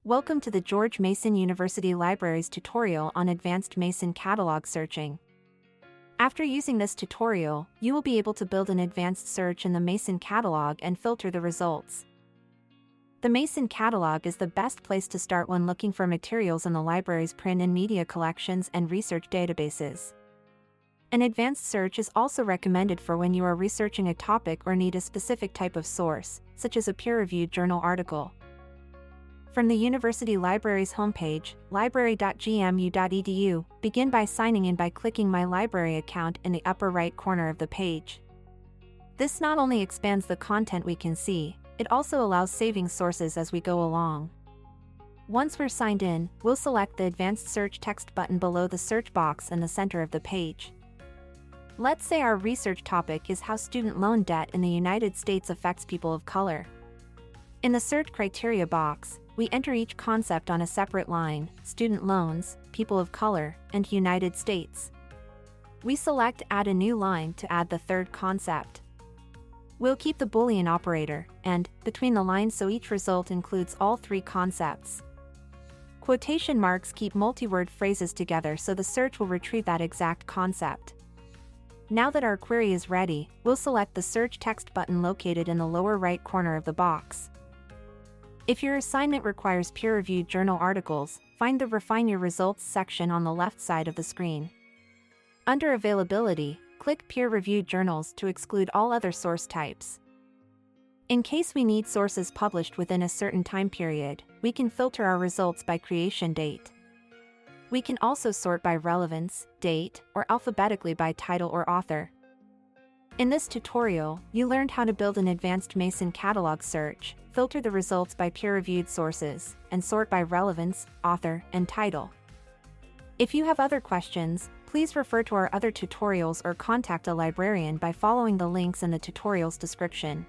Welcome to the George Mason University Libraries tutorial on Advanced Mason Catalog Searching. After using this tutorial, you will be able to build an advanced search in the Mason catalog and filter the results. The Mason catalog is the best place to start when looking for materials in the library's print and media collections and research databases. An advanced search is also recommended for when you are researching a topic or need a specific type of source, such as a peer-reviewed journal article. From the University Library's homepage, library.gmu.edu, begin by signing in by clicking My Library Account in the upper right corner of the page. This not only expands the content we can see, it also allows saving sources as we go along. Once we're signed in, we'll select the Advanced Search text button below the search box in the center of the page. Let's say our research topic is how student loan debt in the United States affects people of color. In the search criteria box, we enter each concept on a separate line: student loans, people of color, and United States. We select Add a new line to add the third concept. We'll keep the Boolean operator and between the lines so each result includes all three concepts. Quotation marks keep multi-word phrases together so the search will retrieve that exact concept. Now that our query is ready, we'll select the Search Text button located in the lower right corner of the box. If your assignment requires peer-reviewed journal articles, find the Refine Your Results section on the left side of the screen. Under Availability, click Peer-reviewed journals to exclude all other source types. In case we need sources published within a certain time period, we can filter our results by creation date. We can also sort by relevance, date, or alphabetically by title or author. In this tutorial, you learned how to build an advanced Mason catalog search, filter the results by peer-reviewed sources, and sort by relevance, author, and title. If you have other questions, please refer to our other tutorials or contact a librarian by following the links in the tutorial's description.